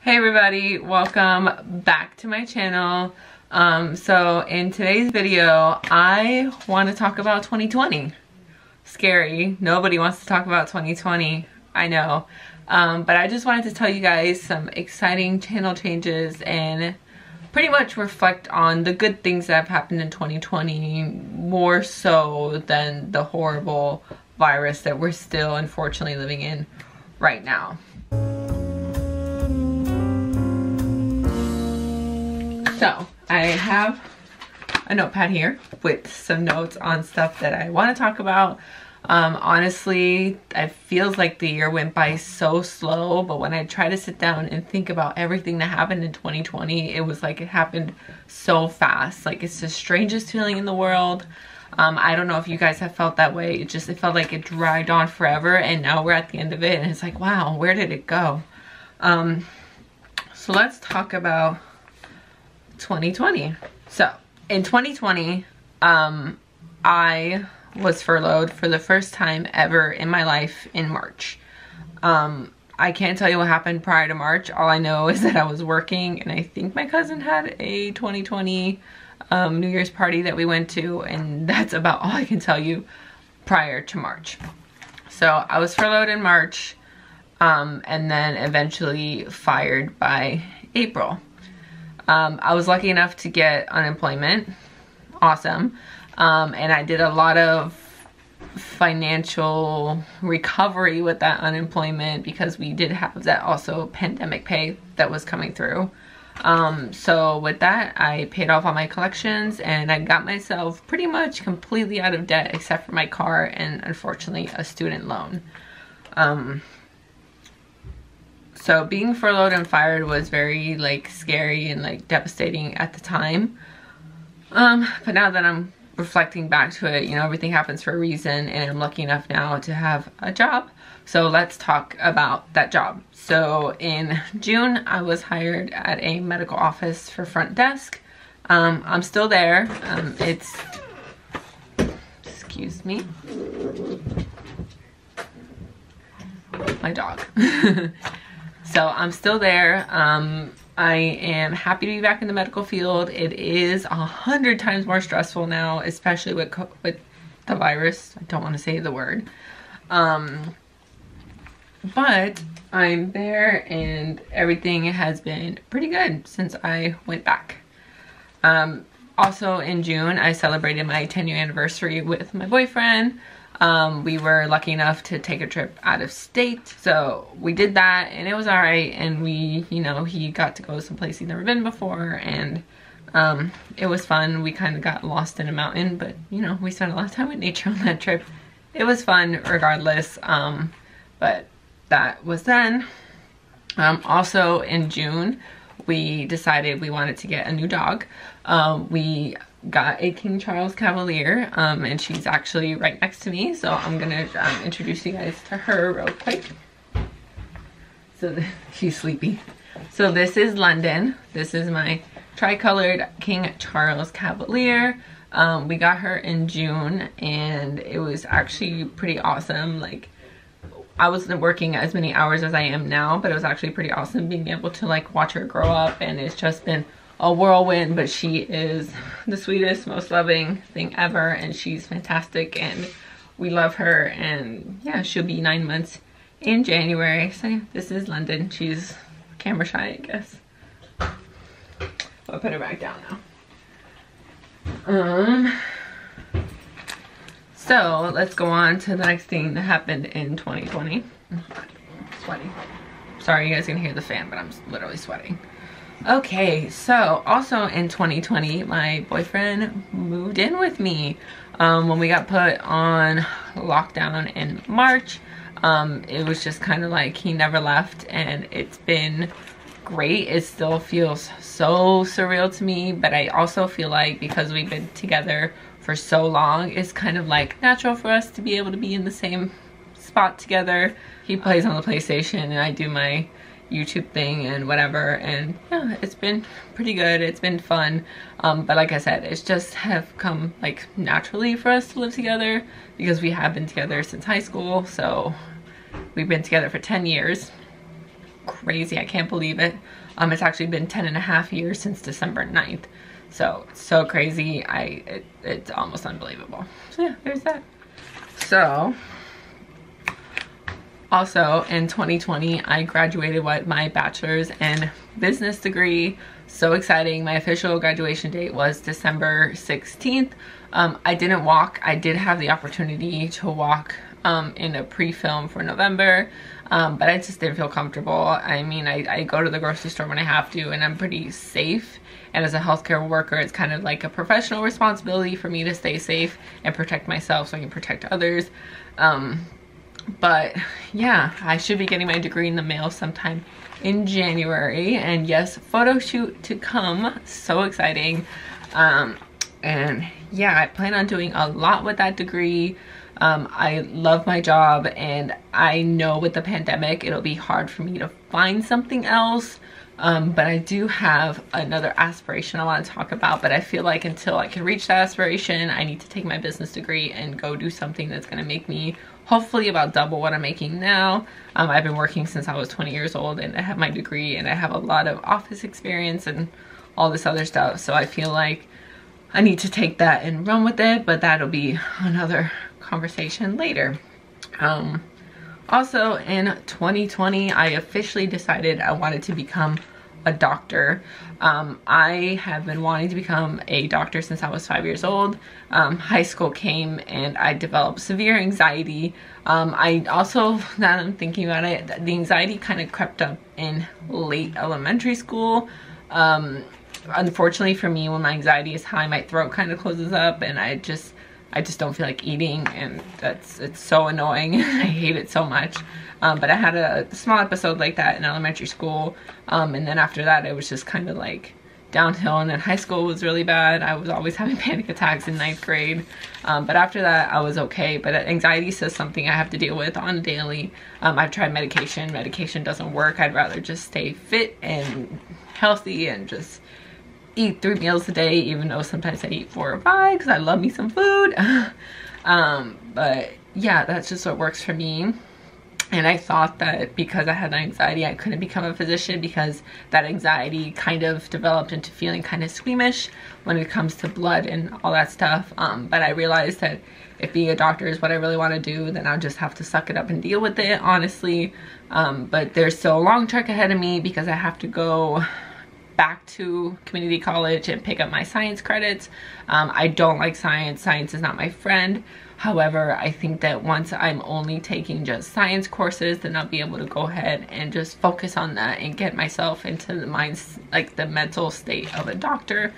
Hey everybody, welcome back to my channel. So in today's video, I want to talk about 2020. Scary. Nobody wants to talk about 2020. I know. But I just wanted to tell you guys some exciting channel changes and pretty much reflect on the good things that have happened in 2020 more so than the horrible virus that we're still unfortunately living in right now. So I have a notepad here with some notes on stuff that I want to talk about. Honestly, it feels like the year went by so slow, but when I try to sit down and think about everything that happened in 2020, it was like it happened so fast. Like, it's the strangest feeling in the world. I don't know if you guys have felt that way. It felt like it dragged on forever, and now we're at the end of it and it's like, wow, where did it go? So let's talk about 2020. So in 2020, I was furloughed for the first time ever in my life in March. I can't tell you what happened prior to March. All I know is that I was working, and I think my cousin had a 2020 New Year's party that we went to, and that's about all I can tell you prior to March. So I was furloughed in March, and then eventually fired by April. I was lucky enough to get unemployment. Awesome. And I did a lot of financial recovery with that unemployment because we did have that also pandemic pay that was coming through. So with that, I paid off all my collections and I got myself pretty much completely out of debt except for my car and unfortunately a student loan. So being furloughed and fired was very like scary and like devastating at the time. But now that I'm reflecting back to it, you know, everything happens for a reason, and I'm lucky enough now to have a job. So let's talk about that job. So in June, I was hired at a medical office for front desk. I'm still there. Excuse me. My dog. So I'm still there. I am happy to be back in the medical field. It is 100 times more stressful now, especially with the virus. I don't want to say the word. But I'm there and everything has been pretty good since I went back. Also in June, I celebrated my 10-year anniversary with my boyfriend. We were lucky enough to take a trip out of state, so we did that and it was alright, and we, you know, he got to go someplace he'd never been before, and it was fun. We kind of got lost in a mountain, but you know, we spent a lot of time with nature on that trip. It was fun regardless, but that was then. Also in June, we decided we wanted to get a new dog. We got a King Charles Cavalier, and she's actually right next to me, so I'm gonna introduce you guys to her real quick. So she's sleepy. So this is London. This is my tricolored King Charles Cavalier. We got her in June and it was actually pretty awesome. Like, I wasn't working as many hours as I am now, but it was actually pretty awesome being able to like watch her grow up, and it's just been a whirlwind. But she is the sweetest, most loving thing ever, and she's fantastic and we love her. And yeah, she'll be 9 months in January. So yeah, this is London. She's camera shy, I guess. I'll put her back down now. So let's go on to the next thing that happened in 2020. I'm sweating. Sorry, you guys can hear the fan, but I'm literally sweating. Okay, so also in 2020, my boyfriend moved in with me. When we got put on lockdown in March, it was just kind of like he never left, and it's been great. It still feels so surreal to me, but I also feel like because we've been together for so long, it's kind of like natural for us to be able to be in the same spot together. He plays on the PlayStation and I do my YouTube thing and whatever, and yeah, it's been pretty good. It's been fun, but like I said, it's just have come like naturally for us to live together because we have been together since high school. So we've been together for 10 years. crazy. I can't believe it. It's actually been 10.5 years since December 9th. So it's so crazy. It's almost unbelievable. So yeah, there's that. So also in 2020, I graduated with my bachelor's in business degree. So exciting. My official graduation date was December 16th. I didn't walk. I did have the opportunity to walk in a pre-film for November, but I just didn't feel comfortable. I mean, I go to the grocery store when I have to, and I'm pretty safe. And as a healthcare worker, it's kind of like a professional responsibility for me to stay safe and protect myself so I can protect others. But yeah, I should be getting my degree in the mail sometime in January. And yes, photo shoot to come. So exciting. And yeah, I plan on doing a lot with that degree. I love my job, and I know with the pandemic it'll be hard for me to find something else, but I do have another aspiration I want to talk about. But I feel like until I can reach that aspiration, I need to take my business degree and go do something that's going to make me hopefully about double what I'm making now. I've been working since I was 20 years old, and I have my degree, and I have a lot of office experience and all this other stuff. So I feel like I need to take that and run with it, but that'll be another conversation later. Also in 2020, I officially decided I wanted to become a doctor. I have been wanting to become a doctor since I was 5 years old. High school came and I developed severe anxiety. I also, now that I'm thinking about it, the anxiety kind of crept up in late elementary school. Unfortunately for me, when my anxiety is high, my throat kind of closes up, and I just don't feel like eating, and it's so annoying. I hate it so much. But I had a small episode like that in elementary school, and then after that it was just kind of like downhill, and then high school was really bad. I was always having panic attacks in 9th grade, but after that I was okay. But anxiety is something I have to deal with on a daily. I've tried medication. Medication doesn't work. I'd rather just stay fit and healthy and just eat 3 meals a day, even though sometimes I eat 4 or 5 because I love me some food. But yeah, that's just what works for me. And I thought that because I had anxiety, I couldn't become a physician, because that anxiety kind of developed into feeling kind of squeamish when it comes to blood and all that stuff. But I realized that if being a doctor is what I really want to do, then I'll just have to suck it up and deal with it, honestly. But there's still a long trek ahead of me, because I have to go back to community college and pick up my science credits. I don't like science. Science is not my friend. However, I think that once I'm only taking just science courses, then I'll be able to go ahead and just focus on that and get myself into the the mental state of a doctor.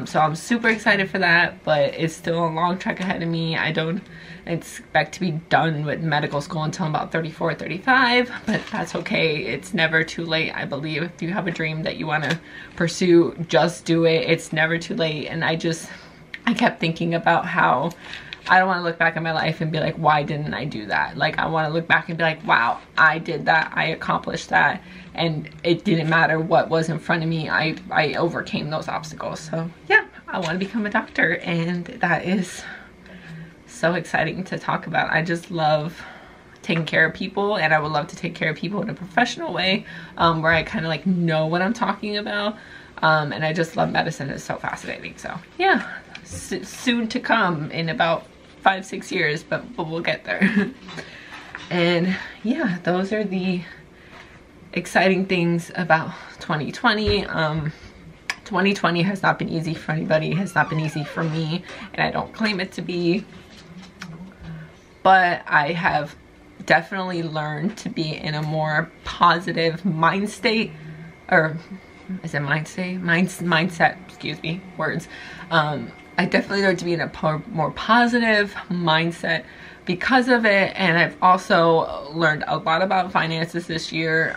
So I'm super excited for that, but it's still a long trek ahead of me. I don't expect to be done with medical school until I'm about 34, 35, but that's okay. It's never too late. I believe if you have a dream that you want to pursue, just do it. It's never too late. And I kept thinking about how I don't want to look back at my life and be like, why didn't I do that? Like, I want to look back and be like, wow, I did that. I accomplished that. And it didn't matter what was in front of me. I overcame those obstacles. So yeah, I want to become a doctor, and that is so exciting to talk about. I just love taking care of people, and I would love to take care of people in a professional way, where I kind of like know what I'm talking about. And I just love medicine. It's so fascinating. So yeah, soon to come in about 5-6 years, but we'll get there. And yeah, those are the exciting things about 2020. 2020 has not been easy for anybody. It has not been easy for me, and I don't claim it to be, but I have definitely learned to be in a more positive mind state, or is it mindset, excuse me, words. I definitely learned to be in a more positive mindset because of it, and I've also learned a lot about finances this year.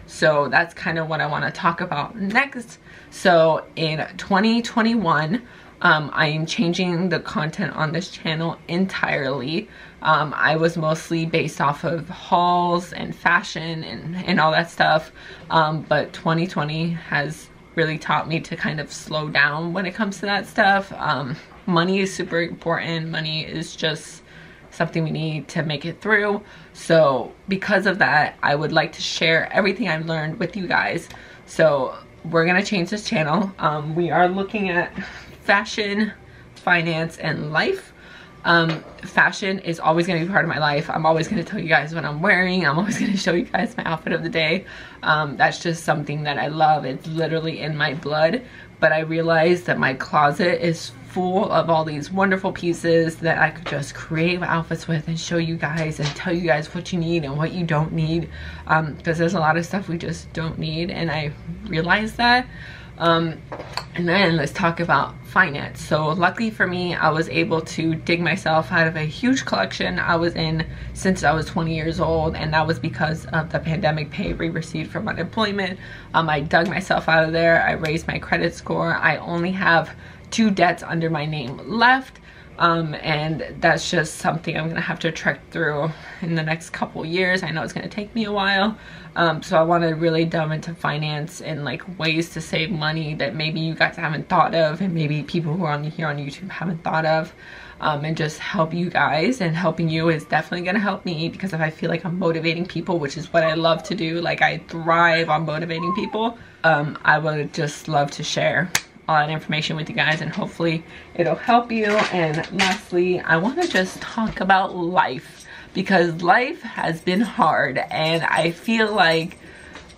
So that's kind of what I want to talk about next. So in 2021, I am changing the content on this channel entirely. I was mostly based off of hauls and fashion and all that stuff, but 2020 has really taught me to kind of slow down when it comes to that stuff. Money is super important. Money is just something we need to make it through. So because of that, I would like to share everything I've learned with you guys. So we're gonna change this channel. We are looking at fashion, finance, and life. Fashion is always going to be part of my life. I'm always going to tell you guys what I'm wearing. I'm always going to show you guys my outfit of the day. That's just something that I love. It's literally in my blood. But I realized that my closet is full of all these wonderful pieces that I could just create outfits with and show you guys and tell you guys what you need and what you don't need, because there's a lot of stuff we just don't need, and I realized that. And then let's talk about finance. So luckily for me, I was able to dig myself out of a huge collection I was in since I was 20 years old, and that was because of the pandemic pay we received from unemployment. I dug myself out of there. I raised my credit score. I only have 2 debts under my name left, and that's just something I'm gonna have to trek through in the next couple years. I know it's gonna take me a while, so I want to really delve into finance and like ways to save money that maybe you guys haven't thought of, and maybe people who are here on YouTube haven't thought of, and just help you guys. And helping you is definitely gonna help me, because if I feel like I'm motivating people, which is what I love to do, like I thrive on motivating people, I would just love to share all that information with you guys, and hopefully it'll help you. And lastly, I want to just talk about life, because life has been hard, and I feel like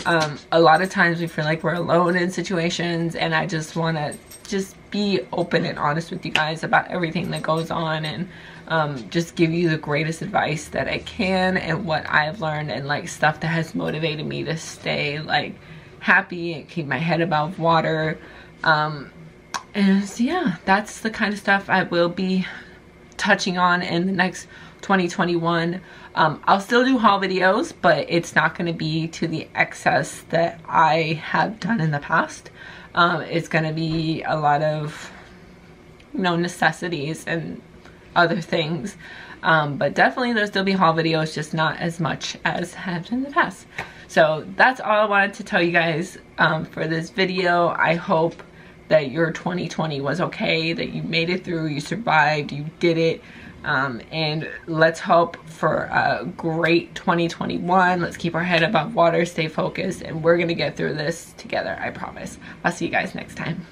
a lot of times we feel like we're alone in situations, and I just want to just be open and honest with you guys about everything that goes on, and just give you the greatest advice that I can, and what I've learned, and like stuff that has motivated me to stay like happy and keep my head above water. And so yeah, that's the kind of stuff I will be touching on in the next 2021. I'll still do haul videos, but it's not going to be to the excess that I have done in the past. It's going to be a lot of, you know, necessities and other things, but definitely there'll still be haul videos, just not as much as have been in the past. So that's all I wanted to tell you guys for this video. I hope that your 2020 was okay, that you made it through, you survived, you did it, and let's hope for a great 2021. Let's keep our head above water, stay focused, and we're gonna get through this together, I promise. I'll see you guys next time.